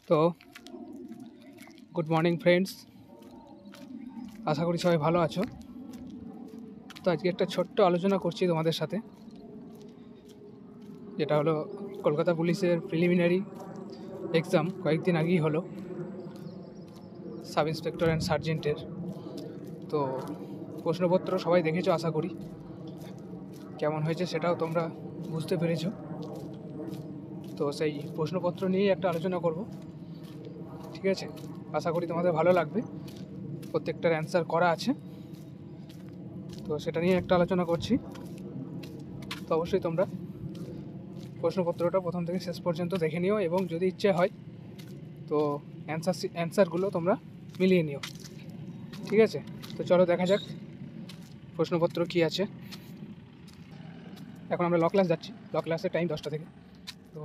তো good morning friends, আশা করি সবাই ভালো আছো। তো আজকে একটা ছোট্ট আলোচনা করছি তোমাদের সাথে, যেটা হলো কলকাতা পুলিশের প্রিলিমিনারি এক্সাম কয়েকদিন আগেই হলো, সাব ইন্সপেক্টর অ্যান্ড সার্জেন্টের। তো প্রশ্নপত্র সবাই দেখেছো আশা করি, কেমন হয়েছে সেটাও তোমরা বুঝতে পেরেছো। তো সেই প্রশ্নপত্র নিয়েই একটা আলোচনা করব, ঠিক আছে? আশা করি তোমাদের ভালো লাগবে, প্রত্যেকটার অ্যান্সার করা আছে। তো সেটা নিয়ে একটা আলোচনা করছি। তো অবশ্যই তোমরা প্রশ্নপত্রটা প্রথম থেকে শেষ পর্যন্ত দেখে নিও, এবং যদি ইচ্ছে হয় তো অ্যান্সারগুলো তোমরা মিলিয়ে নিও, ঠিক আছে? তো চলো দেখা যাক প্রশ্নপত্র কী আছে। এখন আমরা ল ক্লাস যাচ্ছি, ল ক্লাসের টাইম 10টা থেকে। তো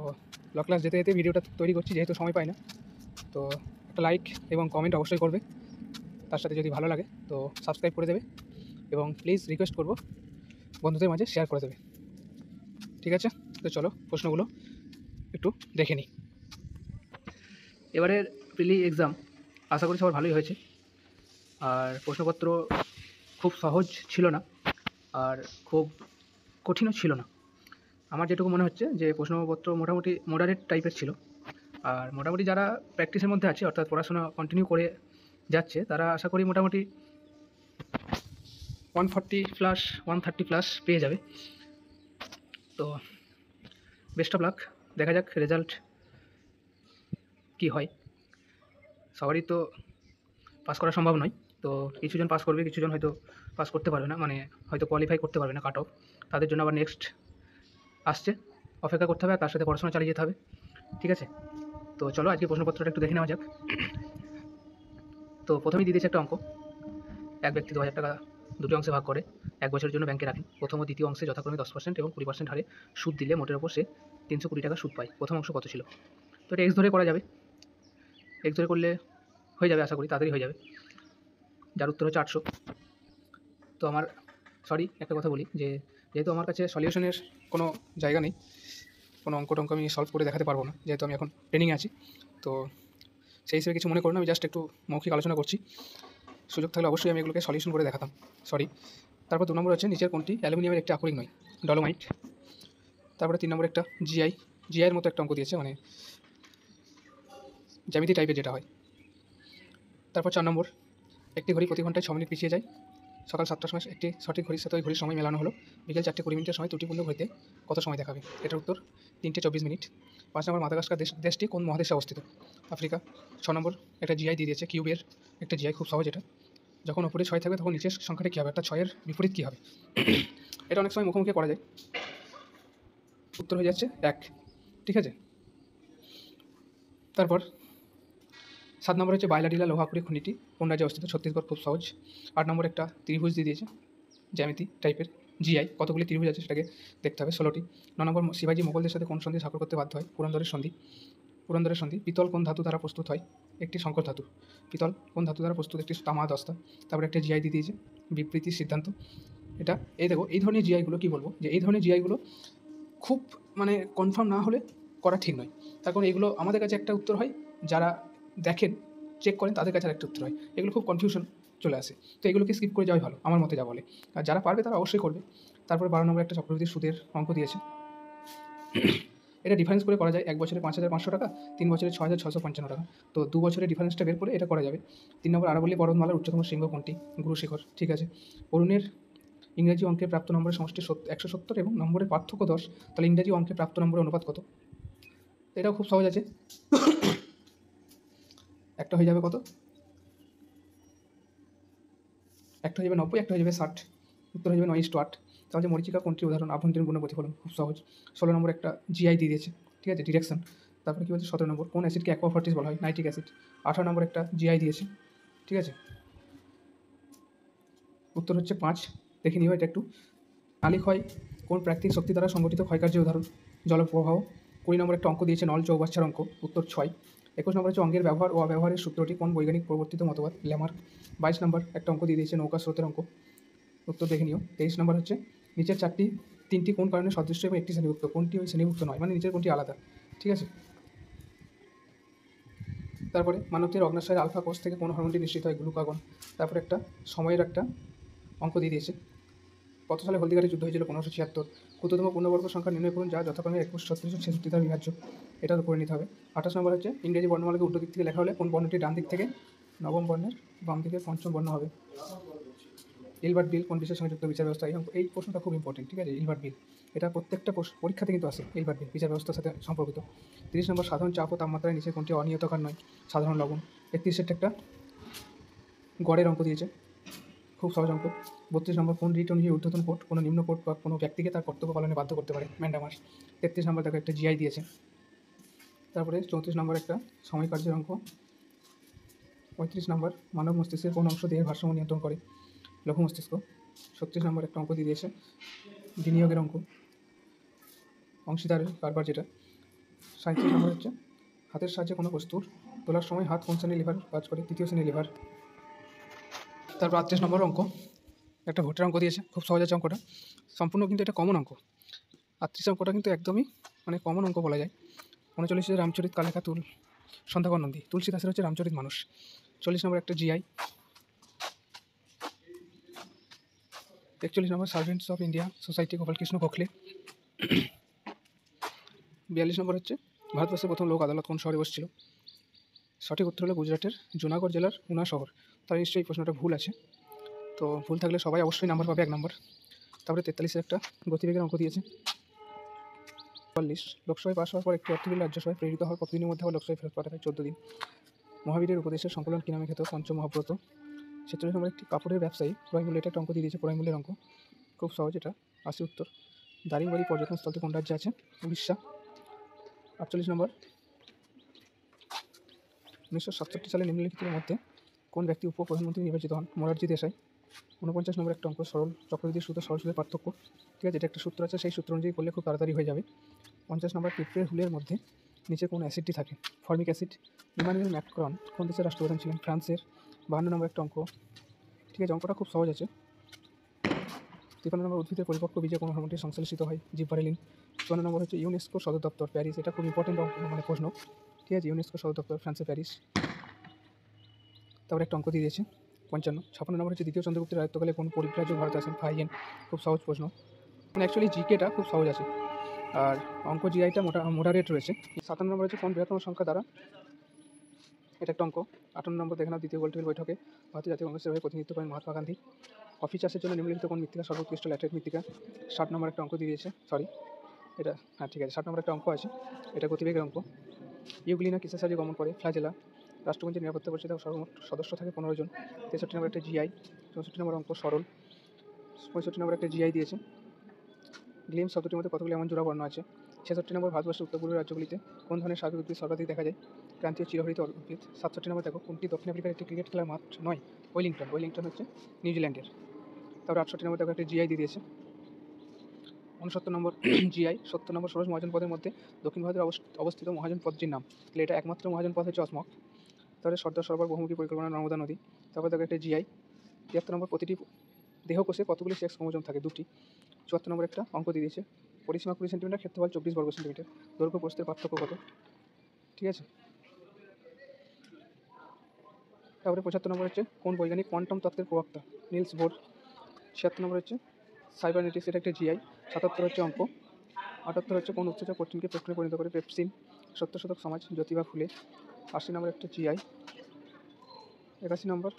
ল ক্লাস যেতে যেতে ভিডিওটা তৈরি করছি, যেহেতু সময় পাই না। তো একটা লাইক এবং কমেন্ট অবশ্যই করবে, তার সাথে যদি ভালো লাগে তো সাবস্ক্রাইব করে দেবে, এবং প্লিজ রিকোয়েস্ট করব বন্ধুদের মাঝে শেয়ার করে দেবে, ঠিক আছে? তো চলো প্রশ্নগুলো একটু দেখে নিই। এবারের প্রিলি এক্সাম আশা করি সবার ভালোই হয়েছে, আর প্রশ্নপত্র খুব সহজ ছিল না আর খুব কঠিনও ছিল না। আমার যেটুকু মনে হচ্ছে যে প্রশ্নপত্র মোটামুটি মডারেট টাইপের ছিল, আর মোটামুটি যারা প্র্যাকটিসের মধ্যে আছে, অর্থাৎ পড়াশোনা কন্টিনিউ করে যাচ্ছে, তারা আশা করি মোটামুটি 140+ 130+ পেয়ে যাবে। তো বেস্ট অফ লাক, দেখা যাক রেজাল্ট কী হয়। সবারই তো পাস করা সম্ভব নয়, তো কিছুজন পাস করবে, কিছুজন হয়তো পাস করতে পারবে না, মানে হয়তো কোয়ালিফাই করতে পারবে না কাট অফ। তাদের জন্য আবার নেক্সট আসছে, অপেক্ষা করতে হবে, আর তার সাথে পড়াশোনা চালিয়ে যেতে হবে, ঠিক আছে? তো চলো আজকে প্রশ্নপত্রটা একটু দেখে নেওয়া যাক। তো প্রথমেই দিয়ে দিয়েছে একটা অঙ্ক, এক ব্যক্তি 2000 টাকা দুটি অংশে ভাগ করে 1 বছরের জন্য ব্যাংকে রাখেন। প্রথম ও দ্বিতীয় অংশে যথাক্রমে 10% এবং 20% হারে সুদ দিলে মোটের ওপর সে 320 টাকা সুদ পায়। প্রথম অংশ কত ছিল? তো এটা এক্স ধরে করা যাবে, এক্স ধরে করলে হয়ে যাবে, আশা করি তাড়াতাড়ি হয়ে যাবে, যার উত্তর হচ্ছে 800। তো আমার একটা কথা বলি, যে যেহেতু আমার কাছে সলিউশনের কোনো জায়গা নেই, কোনো অঙ্ক টঙ্ক আমি সলভ করে দেখাতে পারবো না, যেহেতু আমি এখন ট্রেনিংয়ে আছি। তো সেই হিসেবে কিছু মনে করুন, আমি জাস্ট একটু মৌখিক আলোচনা করছি। সুযোগ থাকলে অবশ্যই আমি এগুলোকে সলিউশন করে দেখাতাম। তারপর 2 নম্বর হচ্ছে নিচের কোনটি অ্যালুমিনিয়ামের একটি আকরিক নয়? ডলোমাইট। তারপরে 3 নম্বর একটা জিআইয়ের মতো একটা অঙ্ক দিয়েছে, মানে জ্যামিতি টাইপের যেটা হয়। তারপর 4 নম্বর, একটি ঘড়ি প্রতি ঘন্টায় 6 মিনিট পিছিয়ে যায়। সকাল 7টার সময় একটি সঠিক ঘড়ির সাথে ওই ঘড়ির সময় মেলানো হলো। বিকেল 4:20 সময় ত্রুটিপূর্ণ ঘড়িতে কত সময় দেখাবে? এটার উত্তর 3:24। 5 নম্বর, মাদাগাস্কার দেশটি কোন মহাদেশে অবস্থিত? আফ্রিকা। 6 নম্বর, একটা জিআই দিয়ে দিয়েছে, কিউবের একটা জিআই, খুব সহজ এটা। যখন উপরে 6 থাকবে তখন নিচের সংখ্যাটা কী হবে, অর্থাৎ 6-এর বিপরীত কী হবে? এটা অনেক সময় মুখোমুখি করা যায়। উত্তর হয়ে যাচ্ছে 1, ঠিক আছে? তারপর 7 নম্বর হচ্ছে বাইলাডিলা লোহা আকরিক খনিটি কোন রাজ্যে অবস্থিত? ছত্তিশগড়, খুব সহজ। 8 নম্বর, একটা ত্রিভুজ দিয়ে দিয়েছে, জ্যামিতি টাইপের জিআই, কতগুলি ত্রিভুজ আছে সেটাকে দেখতে হবে, 16টি। 9 নম্বর, শিবাজি মোগলদের সাথে কোন সন্ধি স্বাক্ষর করতে বাধ্য হয়? পুরন্দরের সন্ধি। পিতল কোন ধাতু দ্বারা প্রস্তুত হয়? একটি সংকর ধাতু। পিতল কোন ধাতু দ্বারা প্রস্তুত? একটি তামা দস্তা। তারপরে একটা জিআই দিয়ে দিয়েছে, বিবৃতির সিদ্ধান্ত। এটা দেখো, এই ধরনের জিআইগুলো কী বলবো, যে এই ধরনের জিআইগুলো খুব মানে কনফার্ম না হলে করা ঠিক নয়। তার কারণ এগুলো আমাদের কাছে একটা উত্তর হয়, যারা দেখেন চেক করেন তাদের কাছে একটা উত্তর হয়, এগুলো খুব কনফিউশন চলে আসে। তো এগুলোকে স্কিপ করে যাওয়াই ভালো, আমার মতে যা বলে। আর যারা পারবে তারা অবশ্যই করবে। তারপরে 12 নম্বর, একটা চক্রবৃদ্ধি সুদের অঙ্ক দিয়েছে। এটা ডিফারেন্স করে করা যায়, 1 বছরে 5,500 টাকা, 3 বছরে 6,655 টাকা। তো 2 বছরের ডিফারেন্সটা বের করে এটা করা যাবে। 3 নম্বর, আরাবল্লী পর্বতমালার উচ্চতম শৃঙ্গ কোনটি? গুরু শিখর, ঠিক আছে। অরুণের ইংরেজি অঙ্কে প্রাপ্ত নম্বরের সমষ্টি 170 এবং নম্বরের পার্থক্য 10, তাহলে ইংরেজি অঙ্কে প্রাপ্ত নম্বরের অনুপাত কত? এটাও খুব সহজ আছে, একটা হয়ে যাবে কত? একটা হয়ে যাবে 90, একটা হয়ে যাবে 60, উত্তর হয়ে যাবে 9:8। তাহলে মরিচিকা কোনটির উদাহরণ? আভ্যন্তরীণ গুণ প্রতিফলন, খুব সহজ। 16 নম্বর, একটা জিআই দিয়ে দিয়েছে, ঠিক আছে, ডিরেকশন। তারপরে কী বলছে 17 নম্বর, কোন অ্যাসিডকে অ্যাকোয়াফর্টিস বলা হয়? Nitric acid. 18 নম্বর, একটা জিআই দিয়েছে, ঠিক আছে, উত্তর হচ্ছে 5। দেখে নিও এটা একটু। নালী ক্ষয় কোন প্রাকৃতিক শক্তি দ্বারা সংগঠিত ক্ষয়কার্যের উদাহরণ? জলপ্রবাহ। 20 নম্বর, একটা অঙ্ক দিয়েছে, নল চৌবাচ্চার অঙ্ক, উত্তর 6। 21 নম্বর হচ্ছে অঙ্গের ব্যবহার ও অব্যবহারের সূত্রটি কোন বৈজ্ঞানিক প্রবর্তিত মতবাদ? ল্যামার্ক। 22 নম্বর, একটা অঙ্ক দিয়ে দিয়েছে, নৌকা স্রোতের অঙ্ক, উত্তর দেখে নিও। 23 নম্বর হচ্ছে নিচের তিনটি কোন কারণে সদৃশ্য এবং একটি শ্রেণীভুক্ত? কোনটি ওই শ্রেণীভুক্ত নয়, মানে নিচের কোনটি আলাদা, ঠিক আছে? তারপরে মানবদেহের অগ্ন্যাশয়ের আলফা কোষ থেকে কোন হরমোনটি নিঃসৃত হয়? গ্লুকাগন। তারপরে একটা সময়ের একটা অঙ্ক দিয়ে দিয়েছে। কত সালে হলদিঘাটের যুদ্ধ হয়েছিল? 1576। ক্ষুদ্রতম পূর্ণবর্গ সংখ্যা নির্ণয় করুন যা যথাক্রমে 21, 36 ও 66 দ্বারা বিভাজ্য। এটাও করে নিতে হবে। 28 নম্বর হচ্ছে ইংরেজি বর্ণমালাকে উল্টো দিক থেকে লেখা হলে কোন বর্ণটি ডান দিক থেকে নবম বর্ণের বাম দিকের পঞ্চম বর্ণ হবে? ইলবার্ট বিল কোন বিষয়ের সঙ্গে যুক্ত? বিচার ব্যবস্থা। এই প্রশ্নটা খুব ইম্পর্টেন্ট, ঠিক আছে? ইলবার্ট বিল এটা প্রত্যেকটা পরীক্ষাতে কিন্তু আসে। ইলবার্ট বিল বিচার ব্যবস্থার সাথে সম্পর্কিত। 30 নম্বর সাধারণ চাপ ও তাপমাত্রায় নিচে কোনটি অনিয়তকার নয়? সাধারণ লবণ। 31 একটা গড়ের অঙ্ক দিয়েছে, খুব সহজ অঙ্ক। 32 নম্বর কোন রিট অনুযায়ী ঊর্ধ্বতন কোর্ট কোনো নিম্ন কোর্ট বা কোনো ব্যক্তিকে তার কর্তব্য পালনে বাধ্য করতে পারে? ম্যান্ডামাস। 33 নম্বর দেখো একটা জিআই দিয়েছে। তারপরে 34 নম্বর একটা সময় কার্যের অঙ্ক। 35 নম্বর মানব মস্তিষ্কের কোন অংশ দেহের ভারসাম্য নিয়ন্ত্রণ করে? লঘু মস্তিষ্ক। 36 নম্বর একটা অঙ্ক দিয়ে দিয়েছে, বিনিয়োগের অঙ্ক, অংশীদারের কারবার যেটা। 37 নম্বর হচ্ছে হাতের সাহায্যে কোনো বস্তুর তোলার সময় হাত কোন শ্রেণীর লিভার কাজ করে? তৃতীয় শ্রেণীর লিভার। তারপর 38 নম্বর অঙ্ক একটা ভোটের অঙ্ক দিয়েছে, খুব সহজ আছে অঙ্কটা, সম্পূর্ণ কিন্তু এটা কমন অঙ্ক। 38 অঙ্কটা কিন্তু একদমই মানে কমন অঙ্ক বলা যায়। 39 রামচরিত কালেখা সন্ধ্যাকর নন্দী। তুলসীদাসের হচ্ছে রামচরিত মানুষ। 40 নম্বর একটা GI. 41 number servants of India society Gopal Krishna Gokhale. 42 নম্বর হচ্ছে ভারতবর্ষের প্রথম লোক আদালত কোন শহরে বসছিল? সঠিক উত্তর হলো গুজরাটের জুনাগড় জেলার উনা শহর। তার নিশ্চয়ই এই প্রশ্নটা ভুল আছে, তো ভুল থাকলে সবাই অবশ্যই নাম্বার পাবে 1 নম্বর। তারপরে 43 একটা গতিবেগের অঙ্ক দিয়েছে। 44 লোকসভায় পাশ হওয়ার পর একটি অর্থ বিল রাজ্যসভায় প্রেরিত হওয়ার কতদিনের মধ্যে আবার লোকসভায় ফেরত পাঠাবে? 14 দিন। মহাবীরের উপদেশের সংকলন কী নামে খ্যাত? পঞ্চমহাব্রত। 46 নম্বর একটি কাপড়ের ব্যবসায়ী ক্রয় মূল্য, এটা একটা অঙ্ক দিয়ে দিয়েছে, ক্রয় মূল্যের অঙ্ক, খুব সহজ এটা, আসি উত্তর। দারিংবাড়ি পর্যটন স্থলটি কোন রাজ্যে আছে? উড়িষ্যা। 48 নম্বর 1967 সালে নিম্নলিখিতের মধ্যে কোন ব্যক্তি উপপ্রধানমন্ত্রী নির্বাচিত হন? মোরারজি দেশাই। 49 নম্বর একটা অঙ্ক সরল চক্রবৃদ্ধি সুদ ও সরল সুদের পার্থক্য, ঠিক আছে? এটা একটা সূত্র আছে, সেই সূত্র অনুযায়ী করলে খুব তাড়াতাড়ি হয়ে যাবে। 50 নম্বর পিঁপড়ের হুলের মধ্যে নিচে কোন অ্যাসিডটি থাকে? Formic acid. ইমানুয়েল ম্যাক্রন কোন দেশের রাষ্ট্রপ্রধান ছিলেন? ফ্রান্সের। 52 নম্বর একটা অঙ্ক, ঠিক আছে? অঙ্কটা খুব সহজ আছে। 53 নম্বর উদ্ভিদের পরিপক্ক বীজে কোন হরমোনটি সংশ্লেষিত হয়? জিব্বারেলিন। 54 নম্বর হচ্ছে ইউনেস্কো সদর দপ্তর প্যারিস, এটা খুব ইম্পর্টেন্ট অঙ্ক মানে প্রশ্ন, ঠিক আছে? ইউনেস্কো সদর দপ্তর ফ্রান্সের প্যারিস। তারপরে একটা অঙ্ক দিয়ে দিয়েছে 55। 56 নম্বর হচ্ছে দ্বিতীয় চন্দ্রগুপ্তের রাজত্বকালে কোন পরিব্রাজক ভারতে আসেন? ফাহিয়েন। খুব সহজ প্রশ্ন, মানে অ্যাকচুয়ালি জিকেটা খুব সহজ আছে, আর অঙ্ক জিআইটা মোডারেট রয়েছে। 57 নম্বর হচ্ছে কোন বৃহত্তম সংখ্যা দ্বারা, এটা একটা অঙ্ক। 58 নম্বর দেখে নাও দ্বিতীয় গোলটেবিল বৈঠকে ভারতীয় জাতীয় কংগ্রেসের হয়ে প্রতিনিধিত্ব করেন মহাত্মা গান্ধী। কফি চাষের জন্য নিম্নলিখিত কোন মৃত্তিকা সর্বোৎকৃষ্ট? ল্যাটেরাইট মৃত্তিকা। 60 নম্বর একটা অঙ্ক দিয়ে দিয়েছে, সরি এটা, হ্যাঁ ঠিক আছে, 60 নম্বর একটা অঙ্ক আছে, এটা গতিবেগের অঙ্ক। ইউগ্লিনা কিসের সাহায্যে গমন করে? ফ্ল্যাজেলা। রাষ্ট্রপুঞ্জের নিরাপত্তা পরিষদে সর্বমোট সদস্য থাকে 15 জন। 63 নম্বর একটা জিআই। 64 নম্বর অঙ্ক সরল। 65 নম্বর একটা জিআই দিয়েছে। গ্লিম শব্দটির মধ্যে কতগুলি এমন জোড়া বর্ণ আছে? 66 নম্বর ভারতবর্ষের উত্তর পূর্বের রাজ্যগুলিতে কোন ধরনের স্বাভাবিক উদ্ভিদ সর্বাধিক দেখা যায়? ক্রান্তীয় চিরহরিত উদ্ভিদ। 67 নম্বর দেখো কোনটি দক্ষিণ আফ্রিকার একটি ক্রিকেট খেলার মাঠ নয়? ওয়েলিংটন। ওয়েলিংটন হচ্ছে নিউজিল্যান্ডের। তারপর 68 নম্বর দেখো একটা জিআই দিয়ে দিয়েছে। 69 নম্বর জিআই। 70 নম্বর ষোড়শ মহাজন পদের মধ্যে দক্ষিণ ভারতের অবস্থিত মহাজন পদটির নাম, তাহলে এটা একমাত্র মহাজন পদ হচ্ছে অসমক। তারপরে সর্দার সরোবর বহুমুখী পরিকল্পনা নর্মদা নদী। তারপর দেখো একটা জিআই। 73 নম্বর প্রতিটি দেহকোষে কতগুলি সেক্স ক্রোমোজোম থাকে? 2টি। 74 নম্বর একটা অঙ্ক দিয়ে দিয়েছে, পরিসীমা 20 সেন্টিমিটার, ক্ষেত্রফল 24 বর্গ সেন্টিমিটার, দৈর্ঘ্য প্রস্থের পার্থক্য কত? ঠিক আছে। তারপরে 75 নম্বর হচ্ছে কোন বৈজ্ঞানিক কোয়ান্টাম তত্ত্বের প্রবক্তা? Nils bore. 76 নম্বর হচ্ছে সাইবারনেটিক্স, এটা একটা জিআই। 77 হচ্ছে অঙ্ক। 78 হচ্ছে কোন উৎসেচক প্রোটিনকে পেপটিনে পরিণত করে? পেপসিন। 70 শতক সমাজ, জ্যোতিবা ফুলে। 80 নম্বর একটা জিআই। 81 নম্বর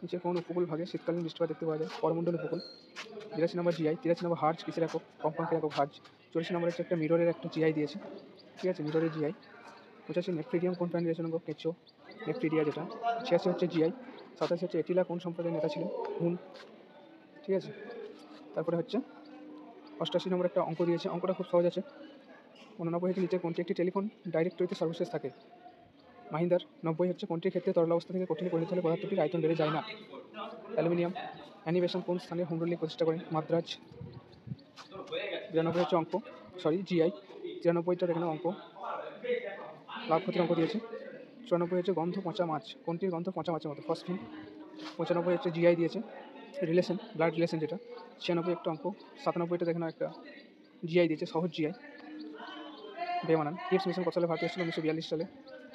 নিচে কোন উপকূল ভাগে শীতকালীন বৃষ্টিপাত দেখতে পাওয়া যায়? করমণ্ডল উপকূল। 82 নম্বর জিআই। 83 নম্বর হার্জ কিসের একক? কম্পাঙ্কের একক হার্জ। 84 নম্বর হচ্ছে একটা মিররের একটা জিআই দিয়েছে, ঠিক আছে? মিররের জিআই। 85 নেফ্রিডিয়াম কোন প্রাণীর রেচনাঙ্গ? কেঁচো, নেফ্রিডিয়া যেটা। 86 হচ্ছে জিআই। 87 হচ্ছে এটিলা কোন সম্প্রদায়ের নেতা ছিলেন? হুন, ঠিক আছে? তারপরে হচ্ছে 88 নম্বর একটা অঙ্ক দিয়েছে, অঙ্কটা খুব সহজ আছে। 89 হচ্ছে নিচে কোনটি একটি টেলিফোন ডাইরেক্টরিতে সর্বশেষ থাকে? মাহিন্দার। 90 হচ্ছে কোনটির ক্ষেত্রে তরল অবস্থা থেকে কঠিনে পরিণত হলে পদার্থটির আয়তন বেড়ে যায় না? অ্যালুমিনিয়াম। অ্যানিমেশন কোন স্থানে হোম রুল প্রতিষ্ঠা করেন? মাদ্রাজ। 92 হচ্ছে অঙ্ক, সরি জিআই। 93টা দেখেন অঙ্ক, লাভ ক্ষতির অঙ্ক দিয়েছে। 94 হচ্ছে গন্ধ পচা মাছ, কোনটির গন্ধ পচা মাছের মতো? ফসফিন। 95 হচ্ছে জিআই দিয়েছে, রিলেশন, ব্লাড রিলেশন যেটা। 96 একটা অঙ্ক। 97টা দেখেন একটা জিআই দিয়েছে, সহজ জিআই, বেমানান। ক্রিপস মিশন কত সালে ভারতে এসেছিল? 1942 সালে।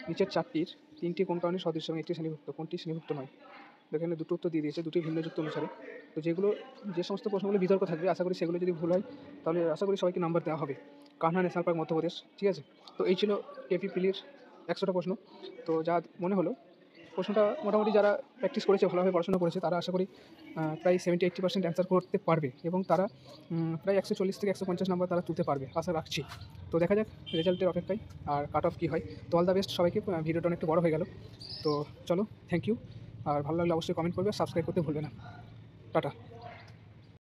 নিচের চারটির তিনটি কোন কারণে সদৃশ্য এবং একটি শ্রেণীভুক্ত, কোনটি শ্রেণীভুক্ত নয়? এখানে দুটো উত্তর দিয়ে দিয়েছে, দুটি ভিন্ন যুক্ত অনুসারে। তো যে সমস্ত প্রশ্নগুলো বিতর্ক থাকবে, আশা করি সেগুলো যদি ভুল হয় তাহলে আশা করি সবাইকে নাম্বার দেওয়া হবে। Kanha national park, Madhya Pradesh. ঠিক আছে, তো এই ছিল কেপি প্রিলির 100টা প্রশ্ন। তো যা মনে হলো, প্রশ্নটা মোটামুটি যারা প্র্যাকটিস করেছে, ভালোভাবে পড়াশোনা করেছে, তারা আশা করি প্রায় 70-80% অ্যান্সার করতে পারবে এবং তারা প্রায় 140 থেকে 150 নাম্বার তারা তুলতে পারবে আশা রাখছি। তো দেখা যাক রেজাল্টের অপেক্ষায় আর কাট অফ কী হয়। তো অল দ্য বেস্ট সবাইকে। ভিডিওটা অনেকটা বড় হয়ে গেল, তো চলো, থ্যাংক ইউ। আর ভালো লাগলে অবশ্যই কমেন্ট করবে, সাবস্ক্রাইব করতে ভুলবে না। টাটা।